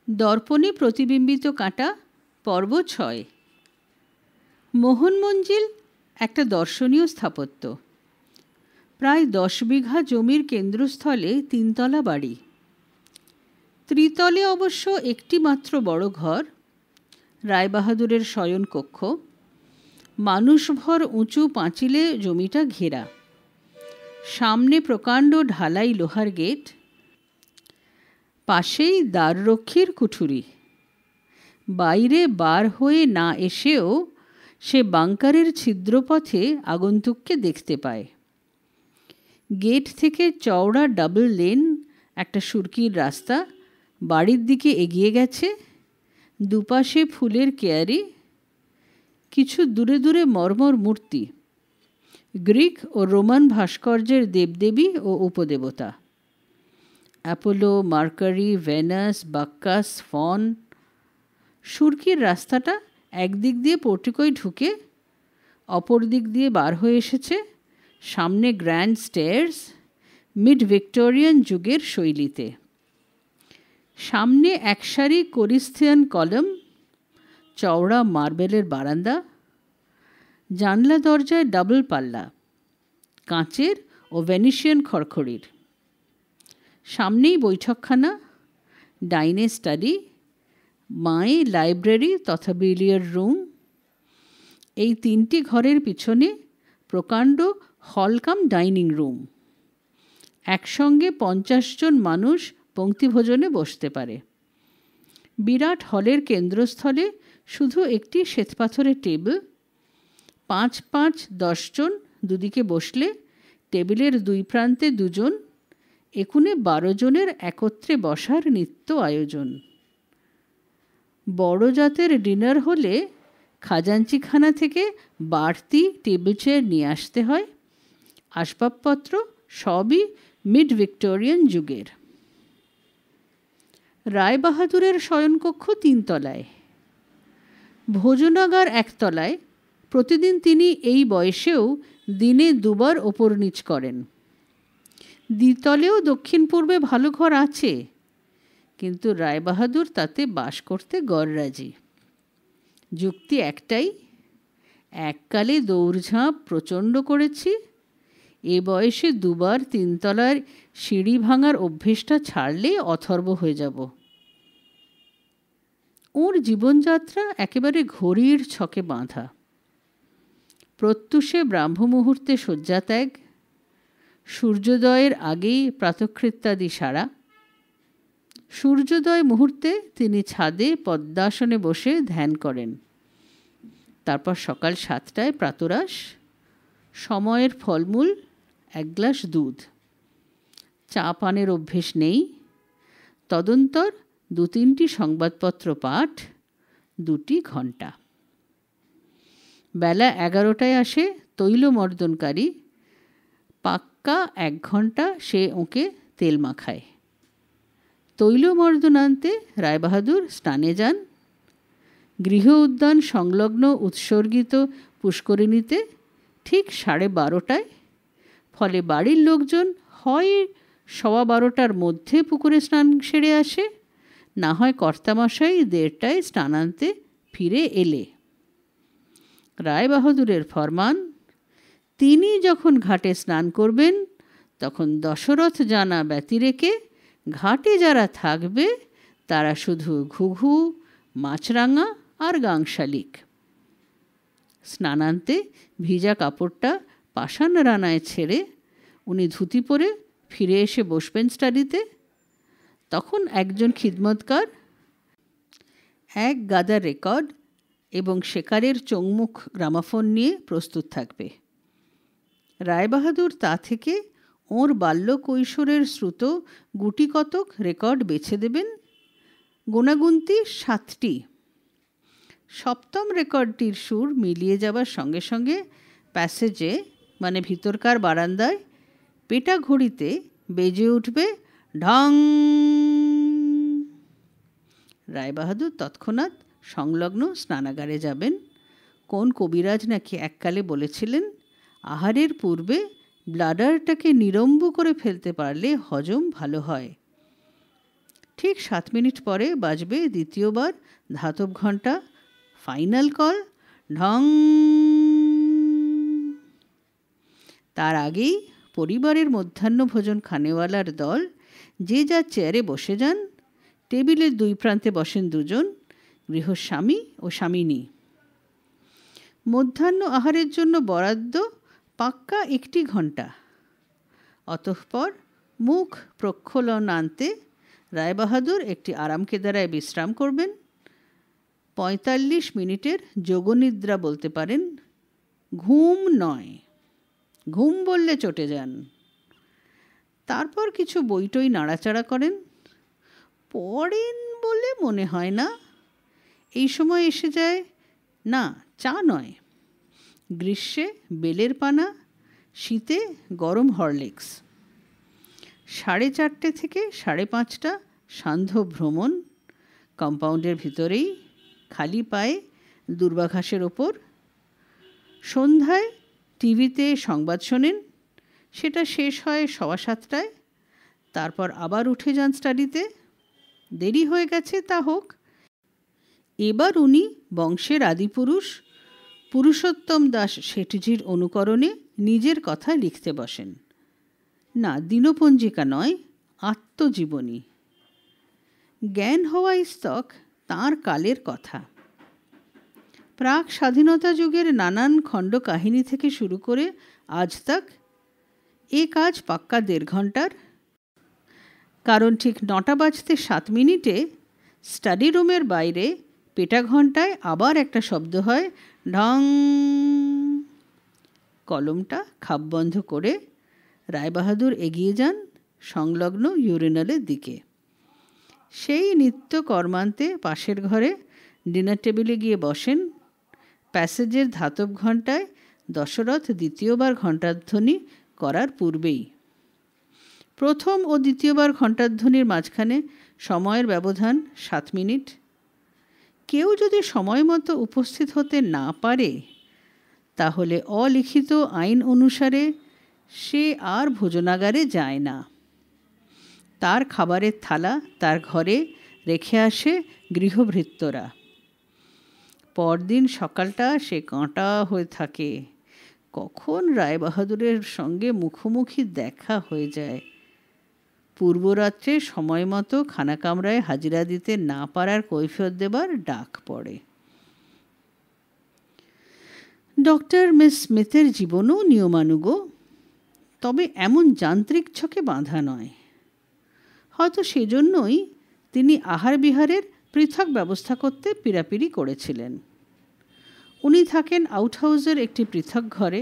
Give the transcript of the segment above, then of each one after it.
দর্পণে প্রতিবিম্বিত কাঁটা পর্ব 6। মোহন মঞ্জিল একটা দর্শনীয় স্থাপত্য। প্রায় 10 বিঘা জমির কেন্দ্রস্থলে 3 তলা বাড়ি। ত্রিতলে অবশ্য একটি মাত্র বড় ঘর, রায়বাহাদুরের শয়নকক্ষ। মানুষভর উঁচু পাঁচিলে জমিটা ঘেরা। সামনে প্রকাণ্ড ঢালাই লোহার গেট, পাশেই দ্বাররক্ষীর কুঠুরি। বাইরে বার হয়ে না এসেও সে বাংকারের ছিদ্রপথে আগন্তুককে দেখতে পায়। গেট থেকে চওড়া ডাবল লেন একটা সুরকির রাস্তা বাড়ির দিকে এগিয়ে গেছে। দুপাশে ফুলের কেয়ারি, কিছু দূরে দূরে মর্মর মূর্তি, গ্রিক ও রোমান ভাস্কর্যের দেবদেবী ও উপদেবতা, অ্যাপোলো, মার্কারি, ভেনাস, বাক্কাস, ফন। সুরকির রাস্তাটা একদিক দিয়ে পোর্টিকোয় ঢুকে অপর দিক দিয়ে বার হয়ে এসেছে। সামনে গ্র্যান্ড স্টেয়ার্স, মিড ভিক্টোরিয়ান যুগের শৈলীতে। সামনে একসারি কোরিন্থিয়ান কলাম, চওড়া মার্বেলের বারান্দা, জানলা দরজায় ডাবল পাল্লা, কাঁচের ও ভেনিশিয়ান খড়খড়ির। সামনেই বৈঠকখানা, ডাইনে স্টাডি, বাঁয়ে লাইব্রেরি তথা বিলিয়ার্ড রুম। এই 3টি ঘরের পিছনে প্রকাণ্ড হল কাম ডাইনিং রুম। একসঙ্গে 50 জন মানুষ পঙ্ক্তিভোজনে বসতে পারে। বিরাট হলের কেন্দ্রস্থলে শুধু একটি শ্বেতপাথরের টেবিল। 5-5-10 জন দুদিকে বসলে টেবিলের 2 প্রান্তে 2 জন, একুনে 12 জনের একত্রে বসার নিত্য আয়োজন। বড় জাতের ডিনার হলে খাজাঞ্চিখানা থেকে বাড়তি টেবিল চেয়ার নিয়ে আসতে হয়। আসবাবপত্র সবই মিড ভিক্টোরিয়ান যুগের। রায়বাহাদুরের শয়নকক্ষ 3 তলায়, ভোজনাগার 1 তলায়। প্রতিদিন তিনি এই বয়সেও দিনে 2 বার ওপর নিচ করেন। দ্বিতলেও দক্ষিণ পূর্বে ভালো ঘর আছে, কিন্তু রায়বাহাদুর তাতে বাস করতে গররাজি। যুক্তি একটাই, এককালে দৌড়ঝাঁপ প্রচণ্ড করেছি, এ বয়সে 2 বার 3 তলার সিঁড়ি ভাঙার অভ্যেসটা ছাড়লে অথর্ব হয়ে যাব। ওর জীবনযাত্রা একেবারে ঘড়ির ছকে বাঁধা। প্রত্যুষে ব্রাহ্ম মুহূর্তে শয্যাত্যাগ, সূর্যোদয়ের আগেই প্রাতঃকৃত্যাদি সারা। সূর্যোদয় মুহূর্তে তিনি ছাদে পদ্মাসনে বসে ধ্যান করেন। তারপর সকাল 7টায় প্রাতরাশ, সময়ের ফলমূল, 1 গ্লাস দুধ। চা পানের অভ্যেস নেই। তদন্তর 2-3টি সংবাদপত্র পাঠ, 2টি ঘণ্টা। বেলা 11টায় আসে তৈলমর্দনকারী। পাক্কা 1 ঘণ্টা সে ওকে তেল মাখায়। তৈলমর্দন আনতে রায়বাহাদুর স্নানে যান। গৃহ উদ্যান সংলগ্ন উৎসর্গিত পুষ্করিণীতে ঠিক 12:30টায়। ফলে বাড়ির লোকজন হয় 12:15টার মধ্যে পুকুরে স্নান সেরে আসে, না হয় কর্তামশাই 1:30টায় স্নান আনতে ফিরে এলে। রায়বাহাদুরের ফরমান, তিনি যখন ঘাটে স্নান করবেন তখন দশরথ জানা ব্যতি রেখে ঘাটে যারা থাকবে তারা শুধু ঘুঘু, মাছরাঙা আর গাংশালিক। স্নানান্তে ভিজা কাপড়টা পাষাণ রানায় ছেড়ে উনি ধুতি পরে ফিরে এসে বসবেন স্টাডিতে। তখন একজন খিদমতকার 1 গাদা রেকর্ড এবং শেকারের চোংমুখ গ্রামাফোন নিয়ে প্রস্তুত থাকবে। রায়বাহাদুর তা থেকে ওর বাল্য কৈশোরের শ্রুত গুটি কতক রেকর্ড বেছে দেবেন। গোনাগুনতি 7টি। 7ম রেকর্ডটির সুর মিলিয়ে যাবার সঙ্গে সঙ্গে প্যাসেজে মানে ভিতরকার বারান্দায় পেটা ঘড়িতে বেজে উঠবে ঢং। রায়বাহাদুর তৎক্ষণাৎ সংলগ্ন স্নানাগারে যাবেন। কোন কবিরাজ নাকি এককালে বলেছিলেন, আহারের পূর্বে ব্লাডারটাকে নিরম্ব করে ফেলতে পারলে হজম ভালো হয়। ঠিক 7 মিনিট পরে বাজবে দ্বিতীয়বার ধাতব ঘণ্টা, ফাইনাল কল, ঢং। তার আগেই পরিবারের মধ্যাহ্নভোজন খানেওয়ালার দল যে যার চেয়ারে বসে যান। টেবিলের দুই প্রান্তে বসেন দুজন, গৃহস্বামী ও স্বামিনী। মধ্যাহ্ন আহারের জন্য বরাদ্দ পাক্কা 1 ঘণ্টা। অতঃপর মুখ প্রক্ষলনান্তে রায়বাহাদুর একটি আরামকেদারায় বিশ্রাম করবেন। 45 মিনিটের যোগনিদ্রা বলতে পারেন, ঘুম নয়, ঘুম বললে চটে যান। তারপর কিছু বইটই নাড়াচাড়া করেন। পড়েন বলে মনে হয় না। এই সময় এসে যায়, না চা নয়, গ্রীষ্মে বেলের পানা, শীতে গরম হরলিক্স। 4:30 থেকে 5:30 সান্ধ্য ভ্রমণ, কম্পাউন্ডের ভিতরেই, খালি পায়ে দূর্বাঘাসের ওপর। সন্ধ্যায় টিভিতে সংবাদ শোনেন, সেটা শেষ হয় 7:15। তারপর আবার উঠে যান স্টাডিতে। দেরি হয়ে গেছে তা হোক, এবার উনি বংশের আদিপুরুষ পুরুষোত্তম দাস শেঠজির অনুকরণে নিজের কথা লিখতে বসেন। না, দিনপঞ্জিকা নয়, আত্মজীবনী। জ্ঞান হওয়া ইস্তক তাঁর কালের কথা। প্রাক স্বাধীনতা যুগের নানান খণ্ড কাহিনী থেকে শুরু করে আজ তাক এ কাজ পাক্কা 1.5 ঘণ্টার। কারণ ঠিক 9:07 স্টাডি রুমের বাইরে পেটা ঘণ্টায় আবার একটা শব্দ হয়, ঢং। কলমটা খাপ বন্ধ করে রায়বাহাদুর এগিয়ে যান সংলগ্ন ইউরিনালের দিকে। সেই নিত্য কর্মান্তে পাশের ঘরে ডিনার টেবিলে গিয়ে বসেন। প্যাসেজের ধাতব ঘণ্টায় দশরথ দ্বিতীয়বার ঘণ্টাধ্বনি করার পূর্বেই। প্রথম ও দ্বিতীয়বার ঘণ্টাধ্বনির মাঝখানে সময়ের ব্যবধান 7 মিনিট। কেউ যদি সময় মতো উপস্থিত হতে না পারে, তাহলে অলিখিত আইন অনুসারে সে আর ভোজনাগারে যায় না। তার খাবারের থালা তার ঘরে রেখে আসে গৃহভৃত্যরা। পরদিন সকালটা সে কাঁটা হয়ে থাকে, কখন রায়বাহাদুরের সঙ্গে মুখোমুখি দেখা হয়ে যায়। পূর্বরাত্রে সময় মতো খানা কামরায় হাজিরা দিতে না পারার কৈফিয়ত দেবার ডাক পড়ে। ডক্টর মিস স্মিথের জীবনও নিয়মানুগ, তবে এমন যান্ত্রিক ছকে বাঁধা নয়। হয়তো সেজন্যই তিনি আহার বিহারের পৃথক ব্যবস্থা করতে পীড়াপিড়ি করেছিলেন। উনি থাকেন আউটহাউসের একটি পৃথক ঘরে।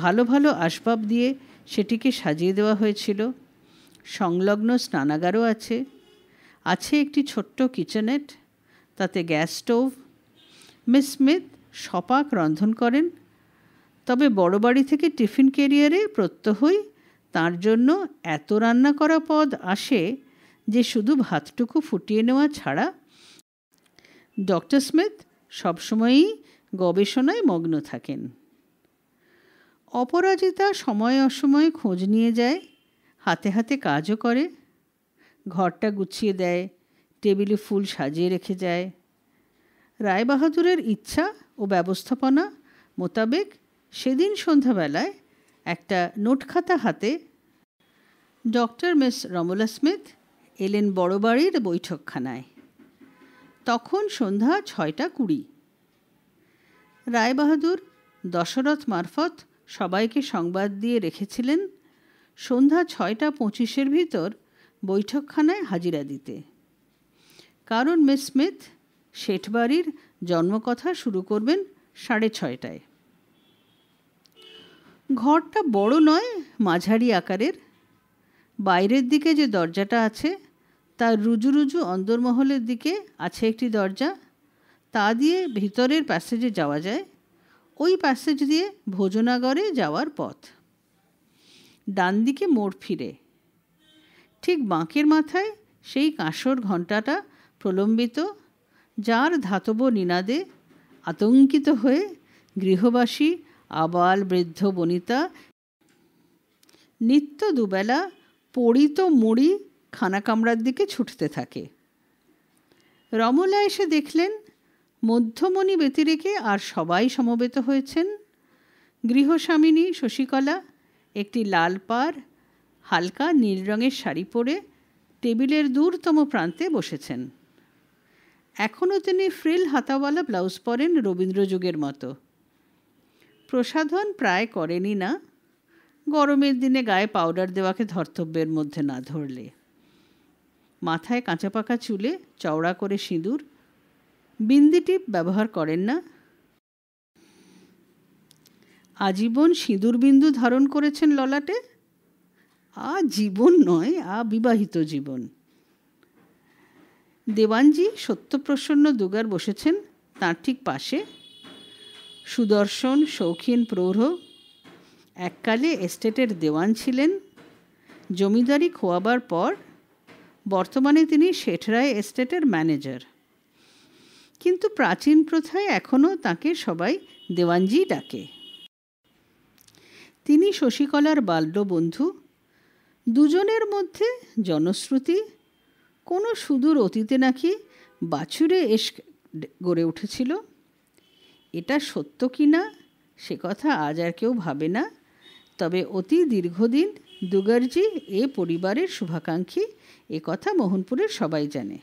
ভালো ভালো আসবাব দিয়ে সেটিকে সাজিয়ে দেওয়া হয়েছিল। সংলগ্ন স্নানাগারও আছে। আছে একটি ছোট্ট কিচেনেট, তাতে গ্যাস স্টোভ। মিস স্মিথ সপাক রন্ধন করেন, তবে বড় বাড়ি থেকে টিফিন ক্যারিয়ারে প্রত্যহই তাঁর জন্য এত রান্না করা পদ আসে যে শুধু ভাতটুকু ফুটিয়ে নেওয়া ছাড়া ডক্টর স্মিথ সবসময়ই গবেষণায় মগ্ন থাকেন। অপরাজিতা সময়ে অসময়ে খোঁজ নিয়ে যায়, হাতে হাতে কাজও করে। ঘরটা গুছিয়ে দেয়, টেবিলে ফুল সাজিয়ে রেখে যায়। রায়বাহাদুরের ইচ্ছা ও ব্যবস্থাপনা মোতাবেক সেদিন সন্ধ্যাবেলায় একটা নোটখাতা হাতে ডক্টর মিস রমলা স্মিথ এলেন বড় বাড়ির বৈঠকখানায়। তখন সন্ধ্যা 6:20। রায়বাহাদুর দশরথ মারফত সবাইকে সংবাদ দিয়ে রেখেছিলেন সন্ধ্যা 6:25 ভিতর বৈঠকখানায় হাজিরা দিতে। কারণ মিস স্মিথ শেঠবাড়ির জন্মকথা শুরু করবেন 6:30। ঘরটা বড় নয়, মাঝারি আকারের। বাইরের দিকে যে দরজাটা আছে তার রুজু রুজু অন্দরমহলের দিকে আছে একটি দরজা, তা দিয়ে ভিতরের প্যাসেজে যাওয়া যায়। ওই প্যাসেজ দিয়ে ভোজনাগরে যাওয়ার পথ। ডান দিকে মোড় ফিরে ঠিক বাঁকের মাথায় সেই কাঁসর ঘণ্টাটা প্রলম্বিত, যার ধাতব নিনাদে আতঙ্কিত হয়ে গৃহবাসী আবাল বৃদ্ধ বনিতা নিত্য দুবেলা পড়িত মুড়ি খানা কামরার দিকে ছুটতে থাকে। রমলা এসে দেখলেন মধ্যমণি ব্যতিরেকে আর সবাই সমবেত হয়েছেন। গৃহস্বামিনী শশীকলা একটি লাল পাড় হালকা নীল রঙের শাড়ি পরে টেবিলের দূরতম প্রান্তে বসেছেন। এখনও তিনি ফ্রিল হাতাওয়ালা ব্লাউজ পরেন রবীন্দ্রযুগের মতো। প্রসাধন প্রায় করেনি না, গরমের দিনে গায়ে পাউডার দেওয়াকে ধর্তব্যের মধ্যে না ধরলে। মাথায় কাঁচা পাকা চুলে চওড়া করে সিঁদুর, বিন্দি টিপ ব্যবহার করেন না। আজীবন সিঁদুর বিন্দু ধারণ করেছেন ললাটে। জীবন নয়, বিবাহিত জীবন। দেওয়ানজি সত্যপ্রসন্ন দুগার বসেছেন তাঁর ঠিক পাশে। সুদর্শন শৌখিন প্রৌঢ়, এককালে এস্টেটের দেওয়ান ছিলেন। জমিদারি খোয়াবার পর বর্তমানে তিনি শেঠরায় এস্টেটের ম্যানেজার। কিন্তু প্রাচীন প্রথায় এখনও তাঁকে সবাই দেওয়ানজি ডাকে। তিনি শশীকলার বাল্যবন্ধু। দুজনের মধ্যে জনশ্রুতি কোনো সুদূর অতীতে নাকি বাছুরে এশক গড়ে উঠেছিল। এটা সত্য কি না সে কথা আজ আর কেউ ভাবে না, তবে অতি দীর্ঘদিন দুগারজি এ পরিবারের শুভাকাঙ্ক্ষী, এ কথা মোহনপুরের সবাই জানে।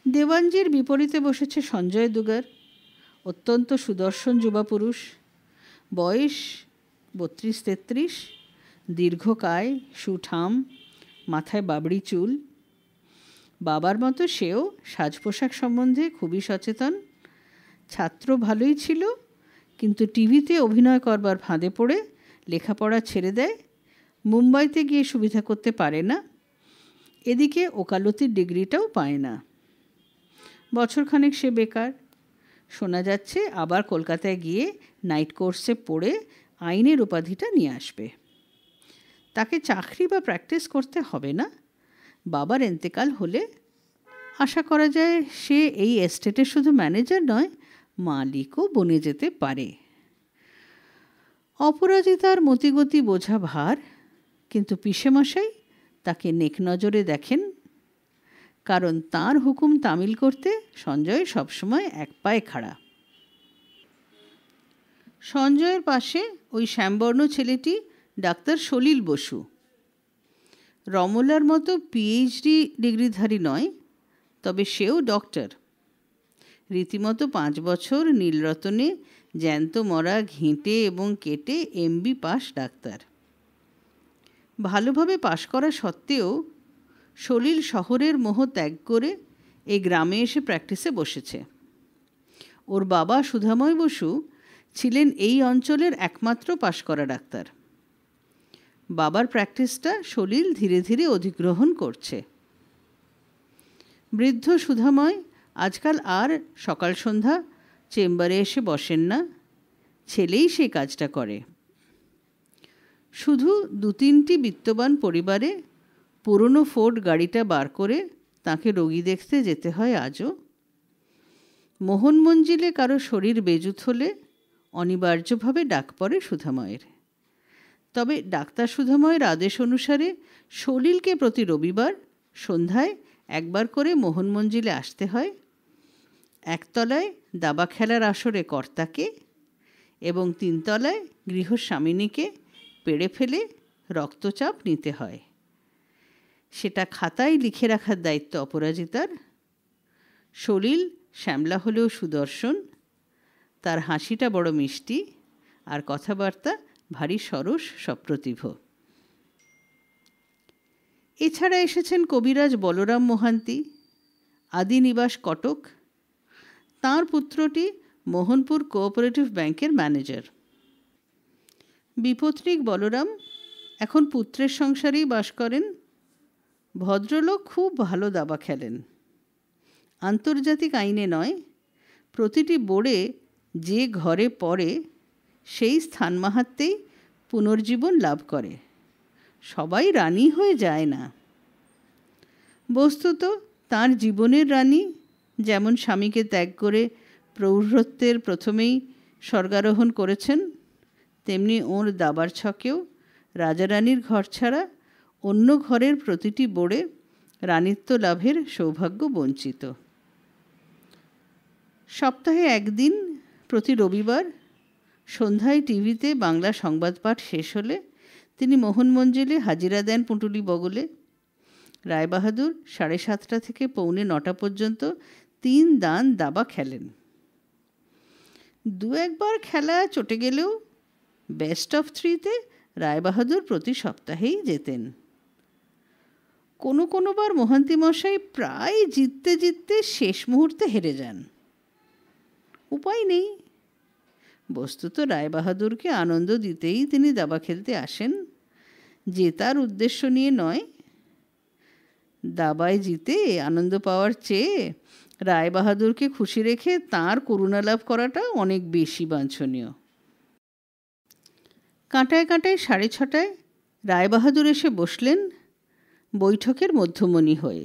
দেওয়ানজির বিপরীতে বসেছে সঞ্জয় দুগার, অত্যন্ত সুদর্শন যুবাপুরুষ, বয়স 32-33, দীর্ঘকায়, সুঠাম, মাথায় বাবড়ি চুল। বাবার মতো সেও সাজ পোশাক সম্বন্ধে খুবই সচেতন। ছাত্র ভালোই ছিল, কিন্তু টিভিতে অভিনয় করবার ফাঁদে পড়ে লেখাপড়া ছেড়ে দেয়। মুম্বাইতে গিয়ে সুবিধা করতে পারে না, এদিকে ওকালতির ডিগ্রিটাও পায় না। বছরখানেক সে বেকার। শোনা যাচ্ছে আবার কলকাতায় গিয়ে নাইট কোর্সে পড়ে আইনের উপাধিটা নিয়ে আসবে। তাকে চাকরি বা প্র্যাকটিস করতে হবে না। বাবার এন্তেকাল হলে আশা করা যায় সে এই এস্টেটের শুধু ম্যানেজার নয়, মালিকও বনে যেতে পারে। অপরাজিতার মতিগতি বোঝা ভার, কিন্তু পিসেমশাই তাকে নেক নজরে দেখেন, কারণ তাঁর হুকুম তামিল করতে সঞ্জয় সবসময় এক পায়ে খাড়া। সঞ্জয়ের পাশে ওই শ্যামবর্ণ ছেলেটি ডাক্তার সলিল বসু। রমলার মতো পিএইচডি ডিগ্রিধারী নয়, তবে সেও ডক্টর। রীতিমতো 5 বছর নীলরতনে জ্যান্ত মরা ঘেঁটে এবং কেটে এমবি পাস ডাক্তার। ভালোভাবে পাশ করা সত্ত্বেও সলিল শহরের মোহ ত্যাগ করে এই গ্রামে এসে প্র্যাকটিসে বসেছে। ওর বাবা সুধাময় বসু ছিলেন এই অঞ্চলের একমাত্র পাশ করা ডাক্তার। বাবার প্র্যাকটিসটা সলিল ধীরে ধীরে অধিগ্রহণ করছে। বৃদ্ধ সুধাময় আজকাল আর সকাল সন্ধ্যা চেম্বারে এসে বসেন না, ছেলেই সেই কাজটা করে। শুধু 2-3টি বিত্তবান পরিবারে পুরনো ফোর্ড গাড়িটা বার করে তাকে রোগী দেখতে যেতে হয় আজও। মোহন মঞ্জিলে কারো শরীর বেজুত হলে অনিবার্যভাবে ডাক পড়ে সুধাময়ের। তবে ডাক্তার সুধাময়ের আদেশ অনুসারে সলিলকে প্রতি রবিবার সন্ধ্যায় একবার করে মোহন মঞ্জিলে আসতে হয়। একতলায় দাবা খেলার আসরে কর্তাকে এবং 3 তলায় গৃহস্বামিনীকে পেড়ে ফেলে রক্তচাপ নিতে হয়। সেটা খাতায় লিখে রাখার দায়িত্ব অপরাজিতার। সলিল শ্যামলা হলেও সুদর্শন, তার হাসিটা বড় মিষ্টি, আর কথাবার্তা ভারী সরস সপ্রতিভ। এছাড়া এসেছেন কবিরাজ বলরাম মোহান্তি, আদি নিবাস কটক। তাঁর পুত্রটি মোহনপুর কোঅপারেটিভ ব্যাংকের ম্যানেজার। বিপত্নিক বলরাম এখন পুত্রের সংসারেই বাস করেন। ভদ্রলোক খুব ভালো দাবা খেলেন। আন্তর্জাতিক আইনে নয়, প্রতিটি বোর্ডে যে ঘরে পড়ে সেই স্থান মাহাত্মেই পুনর্জীবন লাভ করে। সবাই রানী হয়ে যায় না। বস্তুত তাঁর জীবনের রানী যেমন স্বামীকে ত্যাগ করে প্রৌঢ়ত্বের প্রথমেই স্বর্গারোহণ করেছেন, তেমনি ওর দাবার ছকেও রাজারানীর ঘর ছাড়া অন্য ঘরের প্রতিটি বোড়ে রানিত্ব লাভের সৌভাগ্য বঞ্চিত। সপ্তাহে একদিন প্রতি রবিবার সন্ধ্যায় টিভিতে বাংলা সংবাদ পাঠ শেষ হলে তিনি মোহন মঞ্জিলে হাজিরা দেন পুঁটুলি বগলে। রায়বাহাদুর 7:30 থেকে 8:45 পর্যন্ত 3 দান দাবা খেলেন। 2-1 খেলা চটে গেলেও বেস্ট অফ 3-তে রায়বাহাদুর প্রতি সপ্তাহেই যেতেন। কোনো বার মোহান্তি মশাই প্রায় জিততে জিততে শেষ মুহূর্তে হেরে যান। উপায় নেই, বস্তুত রায়বাহাদুরকে আনন্দ দিতেই তিনি দাবা খেলতে আসেন, জেতার উদ্দেশ্য নিয়ে নয়। দাবায় জিতে আনন্দ পাওয়ার চেয়ে রায়বাহাদুরকে খুশি রেখে তাঁর করুণা লাভ করাটা অনেক বেশি বাঞ্ছনীয়। কাঁটায় কাঁটায় 6:30 রায়বাহাদুর এসে বসলেন বৈঠকের মধ্যমণি হয়ে,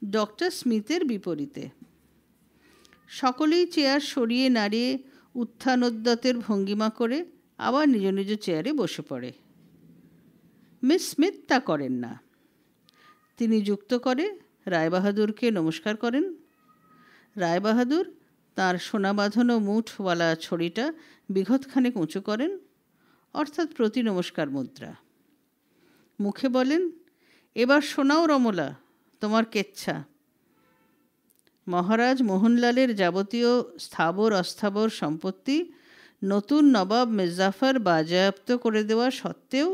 ডক্টর স্মিথের বিপরীতে। সকলেই চেয়ার সরিয়ে নাড়িয়ে উত্থানোদ্যতের ভঙ্গিমা করে আবার নিজ নিজ চেয়ারে বসে পড়ে। মিস স্মিথ তা করেন না। তিনি যুক্ত করে রায়বাহাদুরকে নমস্কার করেন। রায়বাহাদুর তাঁর সোনা বাঁধানো মুঠওয়ালা ছড়িটা বিঘতখানেক উঁচু করেন, অর্থাৎ প্রতি নমস্কার মুদ্রা। মুখে বলেন, এবার শোনাও রমলা, তোমার কেচ্ছা। মহারাজ মোহনলালের যাবতীয় স্থাবর অস্থাবর সম্পত্তি নতুন নবাব মির্জাফর বাজেয়াপ্ত করে দেওয়া সত্ত্বেও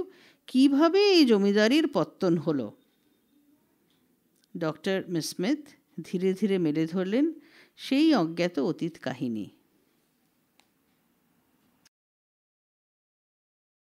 কিভাবে এই জমিদারির পত্তন হলো। ডক্টর মিস স্মিথ ধীরে ধীরে মেলে ধরলেন সেই অজ্ঞাত অতীত কাহিনী।